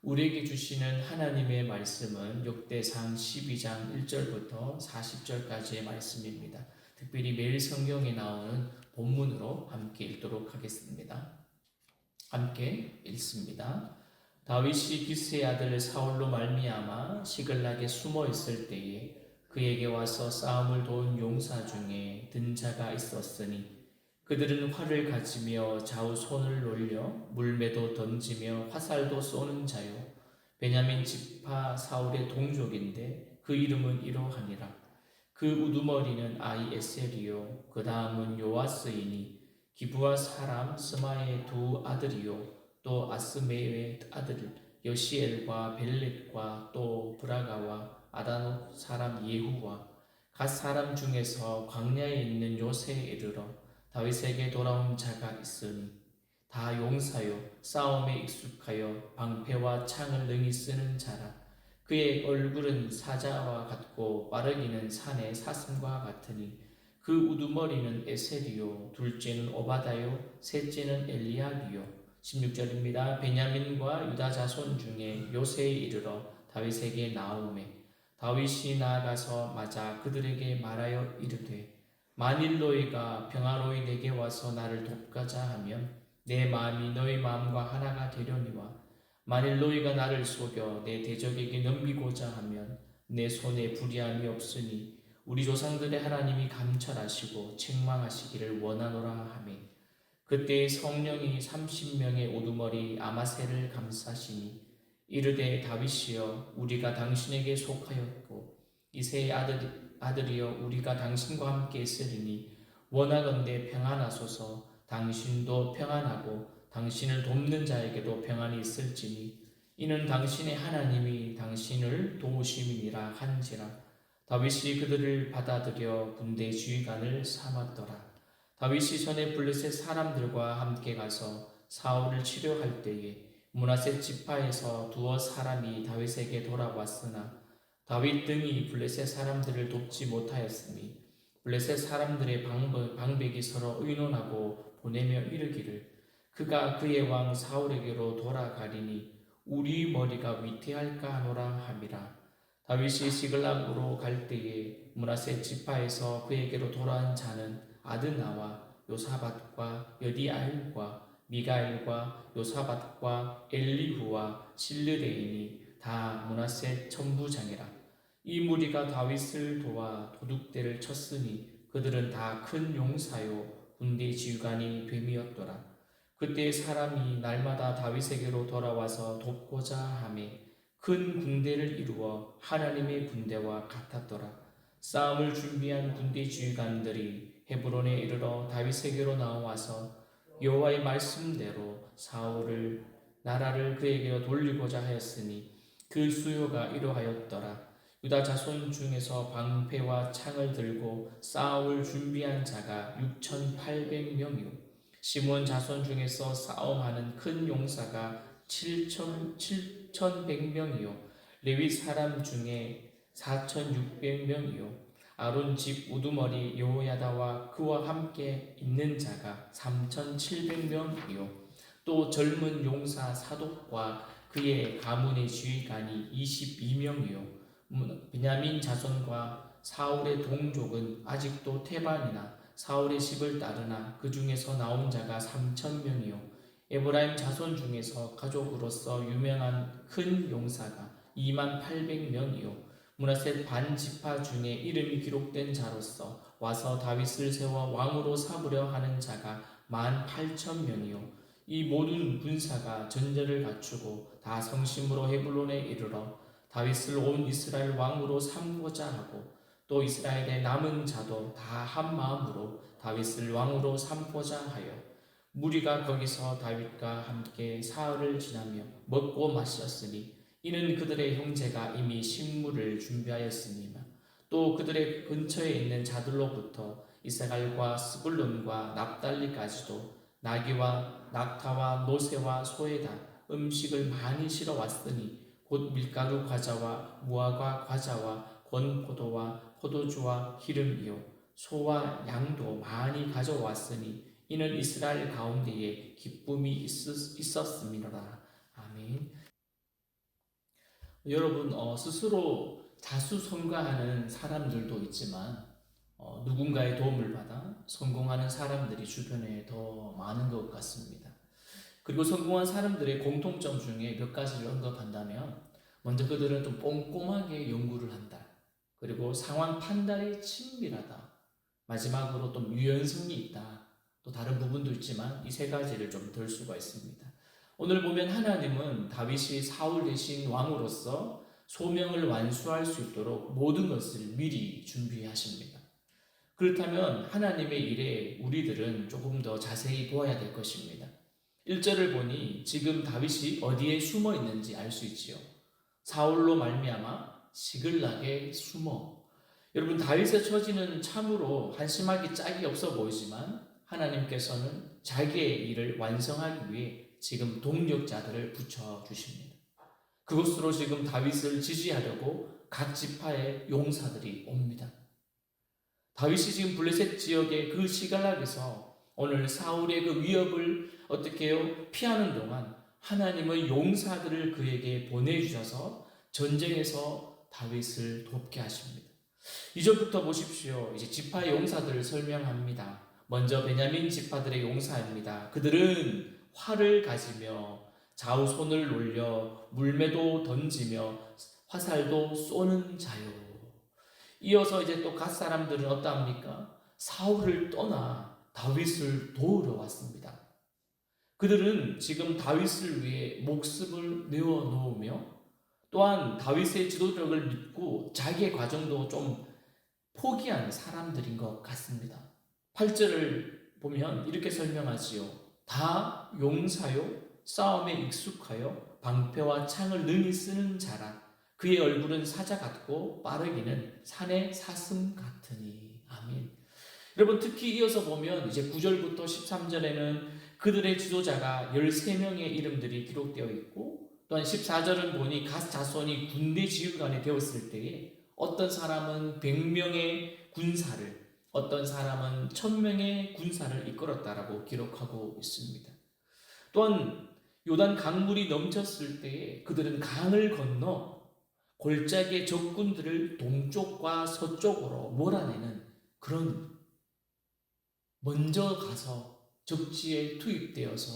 우리에게 주시는 하나님의 말씀은 역대상 12장 1절부터 40절까지의 말씀입니다. 특별히 매일 성경에 나오는 본문으로 함께 읽도록 하겠습니다. 함께 읽습니다. 다윗이 기스의 아들 사울로 말미암아 시글락에 숨어 있을 때에 그에게 와서 싸움을 도운 용사 중에 든 자가 있었으니 그들은 활을 가지며 좌우 손을 놀려 물매도 던지며 화살도 쏘는 자요 베냐민 지파 사울의 동족인데 그 이름은 이러하니라. 그 우두머리는 아히에셀이요 그 다음은 요아스이니 기브아 사람 스마의 두 아들이요 또 아스메의 아들 여시엘과 벨렛과 또 브라가와 아다노 사람 예후와 갓 사람 중에서 광야에 있는 요새에 이르러 다윗에게 돌아온 자가 있으니 다 용사요 싸움에 익숙하여 방패와 창을 능히 쓰는 자라. 그의 얼굴은 사자와 같고 빠르기는 산의 사슴과 같으니 그 우두머리는 에셀이요 둘째는 오바다요 셋째는 엘리압이요. 16절입니다. 베냐민과 유다 자손 중에 요새에 이르러 다윗에게 나오매 다윗이 나아가서 맞아 그들에게 말하여 이르되 만일 너희가 평화로이 내게 와서 나를 돕고자 하면 내 마음이 너희 마음과 하나가 되려니와 만일 너희가 나를 속여 내 대적에게 넘기고자 하면 내 손에 불의함이 없으니 우리 조상들의 하나님이 감찰하시고 책망하시기를 원하노라 하매 그때 성령이 30명의 우두머리 아마새를 감싸시니 이르되 다윗이여 우리가 당신에게 속하였고 이새의 아들이여 우리가 당신과 함께 있으리니 원하건대 평안하소서. 당신도 평안하고 당신을 돕는 자에게도 평안이 있을지니 이는 당신의 하나님이 당신을 도우심이니라 한지라. 다윗이 그들을 받아들여 군대 지휘관을 삼았더라. 다윗이 전에 블레셋 사람들과 함께 가서 사울을 치료할 때에 므낫세 지파에서 두어 사람이 다윗에게 돌아왔으나 다윗 등이 블레셋 사람들을 돕지 못하였으니 블레셋 사람들의 방백이 서로 의논하고 보내며 이르기를 그가 그의 왕 사울에게로 돌아가리니 우리 머리가 위태할까 하노라 함이라. 다윗이 시글락으로 갈 때에 므낫세 지파에서 그에게로 돌아온 자는 아드나와 요사밧과 여디아일과 미가엘과 요사밧과 엘리후와 실르데인이 다 므낫세 천부장이라. 이 무리가 다윗을 도와 도둑대를 쳤으니 그들은 다 큰 용사요 군대 지휘관이 됨이었더라. 그때 사람이 날마다 다윗에게로 돌아와서 돕고자 하매 큰 군대를 이루어 하나님의 군대와 같았더라. 싸움을 준비한 군대 지휘관들이 헤브론에 이르러 다윗에게로 나와서 여호와의 말씀대로 사울을 나라를 그에게로 돌리고자 하였으니 그 수요가 이러하였더라. 유다 자손 중에서 방패와 창을 들고 싸움을 준비한 자가 6,800명이요 시몬 자손 중에서 싸움하는 큰 용사가 7,100명이요 레위 사람 중에 4,600명이요 아론 집 우두머리 여호야다와 그와 함께 있는 자가 3,700명이요 또 젊은 용사 사독과 그의 가문의 지휘관이 22명이요 베냐민 자손과 사울의 동족은 아직도 태반이나 사울의 집을 따르나 그 중에서 나온 자가 3,000명이요 에브라임 자손 중에서 가족으로서 유명한 큰 용사가 28,000명이요 므낫세 반 지파 중에 이름이 기록된 자로서 와서 다윗을 세워 왕으로 삼으려 하는 자가 18,000명이요 이 모든 군사가 전제를 갖추고 다 성심으로 헤블론에 이르러 다윗을 온 이스라엘 왕으로 삼고자 하고 또 이스라엘의 남은 자도 다 한 마음으로 다윗을 왕으로 삼고자 하여 무리가 거기서 다윗과 함께 사흘을 지나며 먹고 마셨으니 이는 그들의 형제가 이미 식물을 준비하였으니만 또 그들의 근처에 있는 자들로부터 이스라엘과 스불론과 납달리까지도 나귀와 낙타와 노새와 소에다 음식을 많이 실어 왔으니 곧 밀가루 과자와 무화과 과자와 권포도와 포도주와 기름이요 소와 양도 많이 가져왔으니 이는 이스라엘 가운데에 기쁨이 있었음이로라. 아멘. 여러분 스스로 자수성가하는 사람들도 있지만 누군가의 도움을 받아 성공하는 사람들이 주변에 더 많은 것 같습니다. 그리고 성공한 사람들의 공통점 중에 몇 가지를 언급한다면 먼저 그들은 좀 꼼꼼하게 연구를 한다. 그리고 상황 판단이 친밀하다. 마지막으로 좀 유연성이 있다. 또 다른 부분도 있지만 이 세 가지를 좀 들 수가 있습니다. 오늘 보면 하나님은 다윗이 사울 대신 왕으로서 소명을 완수할 수 있도록 모든 것을 미리 준비하십니다. 그렇다면 하나님의 일에 우리들은 조금 더 자세히 보아야 될 것입니다. 1절을 보니 지금 다윗이 어디에 숨어 있는지 알 수 있지요. 사울로 말미암아 시글락에 숨어. 여러분, 다윗의 처지는 참으로 한심하기 짝이 없어 보이지만 하나님께서는 자기의 일을 완성하기 위해 지금 동력자들을 붙여주십니다. 그곳으로 지금 다윗을 지지하려고 각 지파의 용사들이 옵니다. 다윗이 지금 블레셋 지역의 그 시갈락에서 오늘 사울의 그 위협을 어떻게 해요? 피하는 동안 하나님의 용사들을 그에게 보내주셔서 전쟁에서 다윗을 돕게 하십니다. 이절부터 보십시오. 이제 지파의 용사들을 설명합니다. 먼저 베냐민 지파들의 용사입니다. 그들은 활을 가지며 좌우 손을 올려 물매도 던지며 화살도 쏘는 자요. 이어서 이제 또 갓 사람들은 어떠합니까? 사울을 떠나 다윗을 도우러 왔습니다. 그들은 지금 다윗을 위해 목숨을 내어 놓으며 또한 다윗의 지도력을 믿고 자기의 과정도 좀 포기한 사람들인 것 같습니다. 8절을 보면 이렇게 설명하지요. 다 용사요, 싸움에 익숙하여 방패와 창을 능히 쓰는 자라. 그의 얼굴은 사자 같고 빠르기는 산의 사슴 같으니. 아멘. 여러분, 특히 이어서 보면 이제 9절부터 13절에는 그들의 지도자가 13명의 이름들이 기록되어 있고 또한 14절은 보니 갓 자손이 군대 지휘관이 되었을 때에 어떤 사람은 100명의 군사를, 어떤 사람은 1000명의 군사를 이끌었다라고 기록하고 있습니다. 또한 요단 강물이 넘쳤을 때에 그들은 강을 건너 골짜기의 적군들을 동쪽과 서쪽으로 몰아내는 그런, 먼저 가서 적지에 투입되어서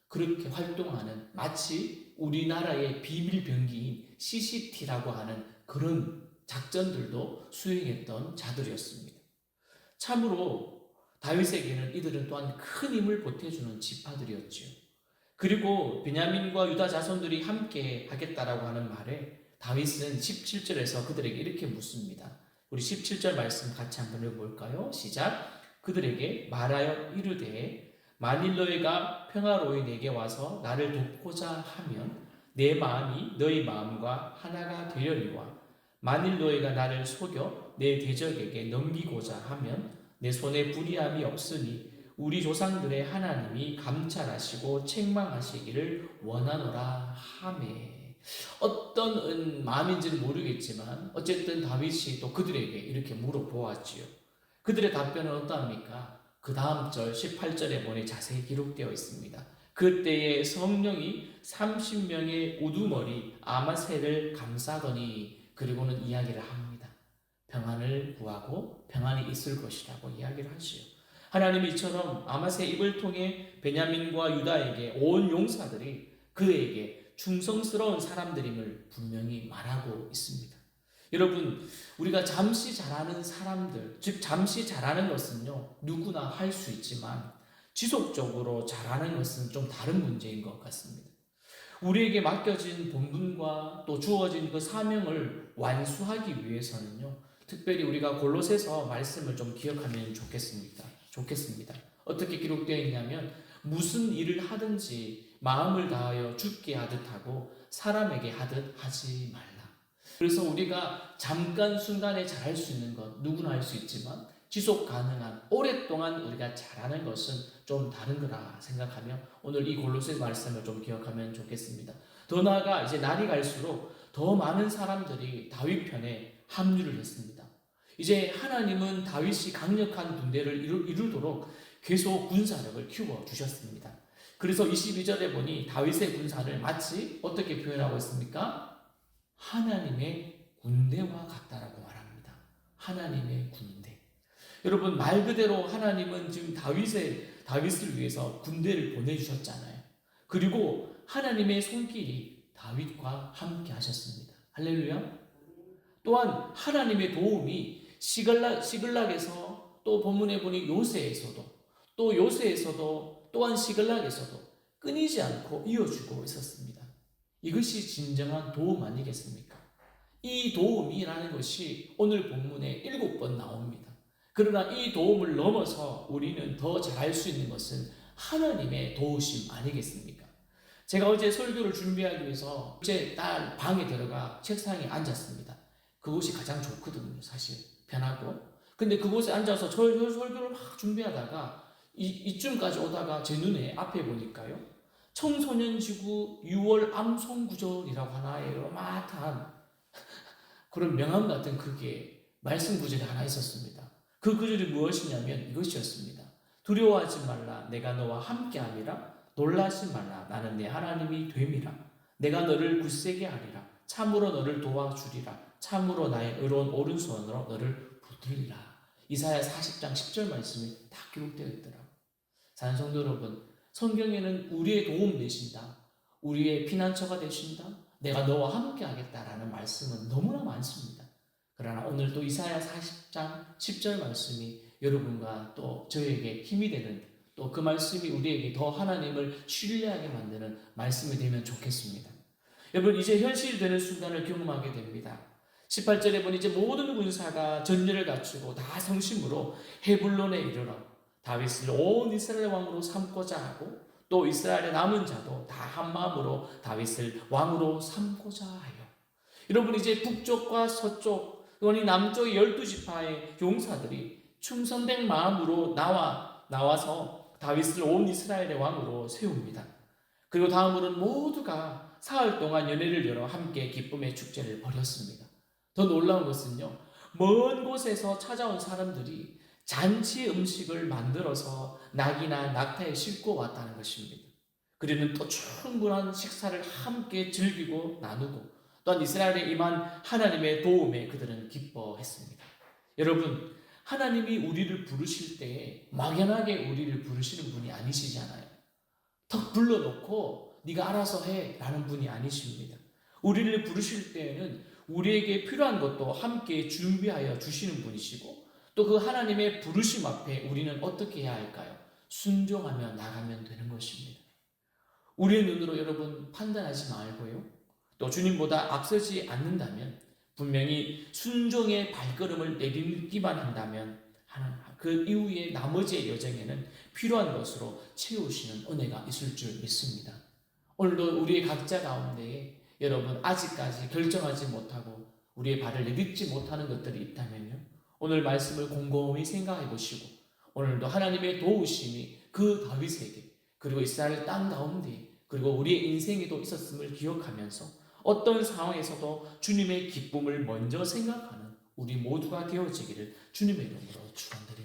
그렇게 활동하는, 마치 우리나라의 비밀병기인 CCT라고 하는 그런 작전들도 수행했던 자들이었습니다. 참으로 다윗에게는 이들은 또한 큰 힘을 보태주는 지파들이었지요. 그리고 베냐민과 유다 자손들이 함께 하겠다라고 하는 말에 다윗은 17절에서 그들에게 이렇게 묻습니다. 우리 17절 말씀 같이 한번 읽어볼까요? 시작. 그들에게 말하여 이르되 만일 너희가 평화로이 내게 와서 나를 돕고자 하면 내 마음이 너희 마음과 하나가 되려니와 만일 너희가 나를 속여 내 대적에게 넘기고자 하면 내 손에 불의함이 없으니 우리 조상들의 하나님이 감찰하시고 책망하시기를 원하노라 하매. 어떤 마음인지는 모르겠지만 어쨌든 다윗이 또 그들에게 이렇게 물어보았지요. 그들의 답변은 어떠합니까? 그 다음 절 18절에 보니 자세히 기록되어 있습니다. 그때에 성령이 30명의 우두머리 아마새를 감싸더니, 그리고는 이야기를 합니다. 평안을 구하고 평안이 있을 것이라고 이야기를 하지요. 하나님이 이처럼 아마새 입을 통해 베냐민과 유다에게 온 용사들이 그에게 충성스러운 사람들임을 분명히 말하고 있습니다. 여러분, 우리가 잠시 잘하는 사람들, 즉 잠시 잘하는 것은요 누구나 할 수 있지만 지속적으로 잘하는 것은 좀 다른 문제인 것 같습니다. 우리에게 맡겨진 본분과 또 주어진 그 사명을 완수하기 위해서는요 특별히 우리가 골로새서 말씀을 좀 기억하면 좋겠습니다. 어떻게 기록되어 있냐면 무슨 일을 하든지 마음을 다하여 주께 하듯 하고 사람에게 하듯 하지 말라. 그래서 우리가 잠깐 순간에 잘할 수 있는 것 누구나 할 수 있지만 지속 가능한 오랫동안 우리가 잘하는 것은 좀 다른 거라 생각하며 오늘 이 골로새 말씀을 좀 기억하면 좋겠습니다. 더 나아가 이제 날이 갈수록 더 많은 사람들이 다윗 편에 합류를 했습니다. 이제 하나님은 다윗이 강력한 군대를 이루도록 계속 군사력을 키워주셨습니다. 그래서 22절에 보니 다윗의 군사를 마치 어떻게 표현하고 있습니까? 하나님의 군대와 같다라고 말합니다. 하나님의 군대. 여러분, 말 그대로 하나님은 지금 다윗을 위해서 군대를 보내주셨잖아요. 그리고 하나님의 손길이 다윗과 함께 하셨습니다. 할렐루야. 또한 하나님의 도움이 시글락에서, 또 본문에 보니 요새에서도, 또 요새에서도, 또한 시글락에서도 끊이지 않고 이어주고 있었습니다. 이것이 진정한 도움 아니겠습니까? 이 도움이라는 것이 오늘 본문에 7번 나옵니다. 그러나 이 도움을 넘어서 우리는 더 잘할 수 있는 것은 하나님의 도우심 아니겠습니까? 제가 어제 설교를 준비하기 위해서 제 딸 방에 들어가 책상에 앉았습니다. 그곳이 가장 좋거든요, 사실. 편하고. 근데 그곳에 앉아서 설교를 막 준비하다가 이쯤까지 오다가 제 눈에 앞에 보니까요, 청소년지구 6월 암송구절이라고 하나의 요만한 그런 명함 같은 그게 말씀 구절이 하나 있었습니다. 그 구절이 무엇이냐면 이것이었습니다. 두려워하지 말라, 내가 너와 함께함이라. 놀라지 말라, 나는 내 하나님이 됨이라. 내가 너를 굳세게 하리라. 참으로 너를 도와주리라. 참으로 나의 의로운 오른손으로 너를 붙들리라. 이사야 40장 10절 말씀이 딱 기록되어 있더라고요. 사는 성도 여러분, 성경에는 우리의 도움 되신다, 우리의 피난처가 되신다, 내가 너와 함께 하겠다라는 말씀은 너무나 많습니다. 그러나 오늘 또 이사야 40장 10절 말씀이 여러분과 또 저에게 힘이 되는, 또 그 말씀이 우리에게 더 하나님을 신뢰하게 만드는 말씀이 되면 좋겠습니다. 여러분, 이제 현실이 되는 순간을 경험하게 됩니다. 18절에 보니 이제 모든 군사가 전열을 갖추고 다 성심으로 헤블론에 이르러 다윗을 온 이스라엘 왕으로 삼고자 하고, 또 이스라엘의 남은 자도 다 한마음으로 다윗을 왕으로 삼고자 하여. 여러분, 이제 북쪽과 서쪽, 그러니 남쪽의 12지파의 용사들이 충성된 마음으로 나와서 다윗을 온 이스라엘의 왕으로 세웁니다. 그리고 다음으로는 모두가 사흘 동안 연회를 열어 함께 기쁨의 축제를 벌였습니다. 더 놀라운 것은요, 먼 곳에서 찾아온 사람들이 잔치 음식을 만들어서 낙이나 낙타에 싣고 왔다는 것입니다. 그리고는 또 충분한 식사를 함께 즐기고 나누고, 또한 이스라엘에 임한 하나님의 도움에 그들은 기뻐했습니다. 여러분, 하나님이 우리를 부르실 때에 막연하게 우리를 부르시는 분이 아니시잖아요. 턱 불러놓고 네가 알아서 해 라는 분이 아니십니다. 우리를 부르실 때에는 우리에게 필요한 것도 함께 준비하여 주시는 분이시고, 또 그 하나님의 부르심 앞에 우리는 어떻게 해야 할까요? 순종하며 나가면 되는 것입니다. 우리의 눈으로 여러분 판단하지 말고요, 또 주님보다 앞서지 않는다면, 분명히 순종의 발걸음을 내딛기만 한다면 그 이후에 나머지의 여정에는 필요한 것으로 채우시는 은혜가 있을 줄 믿습니다. 오늘도 우리의 각자 가운데에 여러분 아직까지 결정하지 못하고 우리의 발을 내딛지 못하는 것들이 있다면요, 오늘 말씀을 곰곰이 생각해 보시고 오늘도 하나님의 도우심이 그 다윗에게, 그리고 이스라엘 땅 가운데, 그리고 우리의 인생에도 있었음을 기억하면서 어떤 상황에서도 주님의 기쁨을 먼저 생각하는 우리 모두가 되어지기를 주님의 이름으로 축원드립니다.